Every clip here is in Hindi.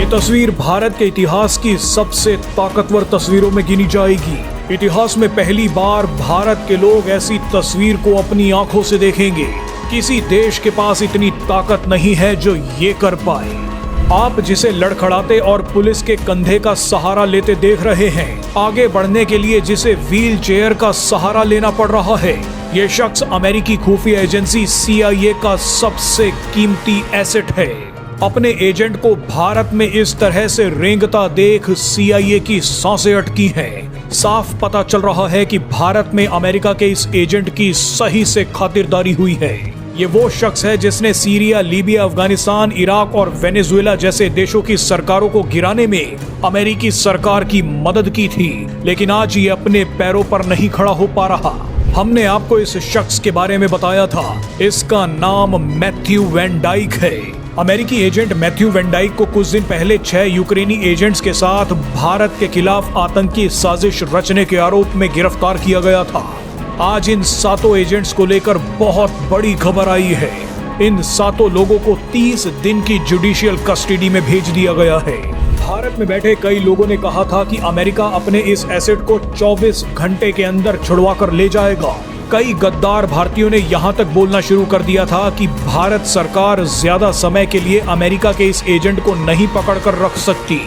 ये तस्वीर भारत के इतिहास की सबसे ताकतवर तस्वीरों में गिनी जाएगी। इतिहास में पहली बार भारत के लोग ऐसी तस्वीर को अपनी आंखों से देखेंगे। किसी देश के पास इतनी ताकत नहीं है जो ये कर पाए। आप जिसे लड़खड़ाते और पुलिस के कंधे का सहारा लेते देख रहे हैं, आगे बढ़ने के लिए जिसे व्हील चेयर का सहारा लेना पड़ रहा है, ये शख्स अमेरिकी खुफिया एजेंसी CIA का सबसे कीमती एसेट है। अपने एजेंट को भारत में इस तरह से रेंगता देख CIA की सांसें अटकी हैं। साफ पता चल रहा है कि भारत में अमेरिका के इस एजेंट की सही से खातिरदारी हुई है। ये वो शख्स है जिसने सीरिया, लीबिया, अफगानिस्तान, इराक और वेनेजुएला जैसे देशों की सरकारों को गिराने में अमेरिकी सरकार की मदद की थी, लेकिन आज ये अपने पैरों पर नहीं खड़ा हो पा रहा। हमने आपको इस शख्स के बारे में बताया था। इसका नाम मैथ्यू वैन डाइक है। अमेरिकी एजेंट मैथ्यू वैन डाइक को कुछ दिन पहले 6 यूक्रेनी एजेंट्स के साथ भारत के खिलाफ आतंकी साजिश रचने के आरोप में गिरफ्तार किया गया था। आज इन 7 एजेंट्स को लेकर बहुत बड़ी खबर आई है। इन 7 लोगों को 30 दिन की जुडिशियल कस्टडी में भेज दिया गया है। भारत में बैठे कई लोगों ने कहा था कि अमेरिका अपने इस एसेट को 24 घंटे के अंदर छुड़वा कर ले जाएगा। कई गद्दार भारतीयों ने यहाँ तक बोलना शुरू कर दिया था कि भारत सरकार ज्यादा समय के लिए अमेरिका के इस एजेंट को नहीं पकड़ कर रख सकती,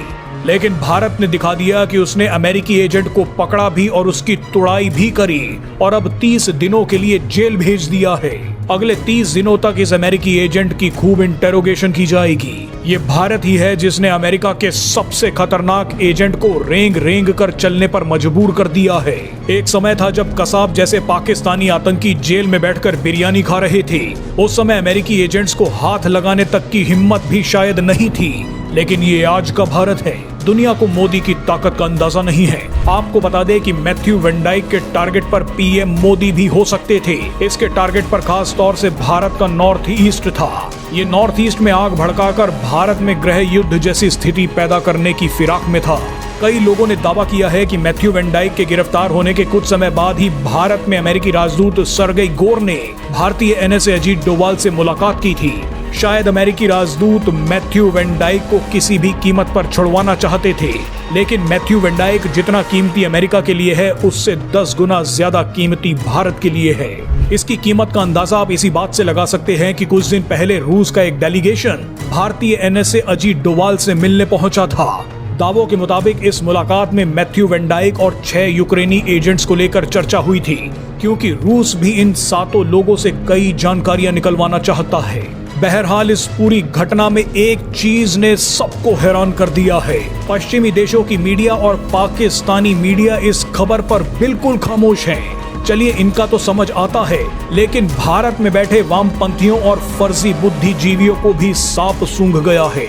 लेकिन भारत ने दिखा दिया कि उसने अमेरिकी एजेंट को पकड़ा भी और उसकी तुड़ाई भी करी और अब 30 दिनों के लिए जेल भेज दिया है। अगले 30 दिनों तक इस अमेरिकी एजेंट की खूब इंटेरोगेशन की जाएगी। ये भारत ही है जिसने अमेरिका के सबसे खतरनाक एजेंट को रेंग रेंग कर चलने पर मजबूर कर दिया है। एक समय था जब कसाब जैसे पाकिस्तानी आतंकी जेल में बैठकर बिरयानी खा रहे थे। उस समय अमेरिकी एजेंट्स को हाथ लगाने तक की हिम्मत भी शायद नहीं थी, लेकिन ये आज का भारत है। दुनिया को मोदी की ताकत का अंदाजा नहीं है। आपको बता दें कि मैथ्यू वैन डाइक के टारगेट पर PM मोदी भी हो सकते थे। इसके टारगेट पर खास तौर से भारत का नॉर्थ ईस्ट था। ये नॉर्थ ईस्ट में आग भड़काकर भारत में गृह युद्ध जैसी स्थिति पैदा करने की फिराक में था। कई लोगों ने दावा किया है कि मैथ्यू वैन डाइक के गिरफ्तार होने के कुछ समय बाद ही भारत में अमेरिकी राजदूत सर्गेई गोर ने भारतीय NSA अजीत डोवाल से मुलाकात की थी। शायद अमेरिकी राजदूत मैथ्यू वैन डाइक को किसी भी कीमत पर छुड़वाना चाहते थे, लेकिन मैथ्यू वैन डाइक जितना कीमती अमेरिका के लिए है, उससे 10 गुना ज्यादा कीमती भारत के लिए है। इसकी कीमत का अंदाजा आप इसी बात से लगा सकते हैं कि कुछ दिन पहले रूस का एक डेलीगेशन भारतीय NSA अजीत डोवाल से मिलने पहुंचा था। दावों के मुताबिक इस मुलाकात में मैथ्यू वैन डाइक और 6 यूक्रेनी एजेंट्स को लेकर चर्चा हुई थी, क्योंकि रूस भी इन 7 लोगों से कई जानकारियां निकलवाना चाहता है। बहरहाल इस पूरी घटना में एक चीज ने सबको हैरान कर दिया है। पश्चिमी देशों की मीडिया और पाकिस्तानी मीडिया इस खबर पर बिल्कुल खामोश हैं। चलिए इनका तो समझ आता है, लेकिन भारत में बैठे वामपंथियों और फर्जी बुद्धिजीवियों को भी सांप सूंघ गया है।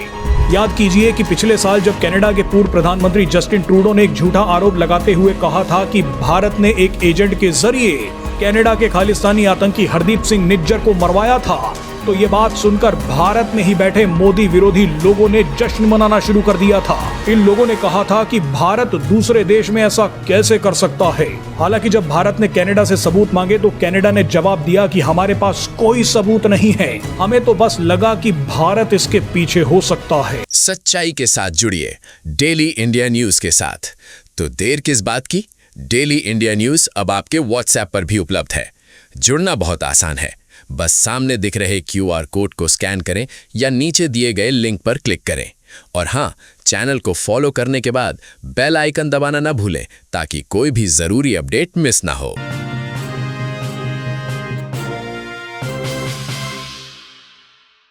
याद कीजिए कि पिछले साल जब कनाडा के पूर्व प्रधानमंत्री जस्टिन ट्रूडो ने एक झूठा आरोप लगाते हुए कहा था कि भारत ने एक एजेंट के जरिए कनाडा के खालिस्तानी आतंकी हरदीप सिंह निज्जर को मरवाया था, तो ये बात सुनकर भारत में ही बैठे मोदी विरोधी लोगों ने जश्न मनाना शुरू कर दिया था। इन लोगों ने कहा था कि भारत दूसरे देश में ऐसा कैसे कर सकता है। हालांकि जब भारत ने कनाडा से सबूत मांगे तो कनाडा ने जवाब दिया कि हमारे पास कोई सबूत नहीं है, हमें तो बस लगा कि भारत इसके पीछे हो सकता है। सच्चाई के साथ जुड़िए डेली इंडिया न्यूज के साथ। तो देर किस बात की? डेली इंडिया न्यूज अब आपके WhatsApp पर भी उपलब्ध है। जुड़ना बहुत आसान है, बस सामने दिख रहे QR कोड को स्कैन करें या नीचे दिए गए लिंक पर क्लिक करें। और हाँ, चैनल को फॉलो करने के बाद बेल आइकन दबाना ना भूलें ताकि कोई भी जरूरी अपडेट मिस ना हो।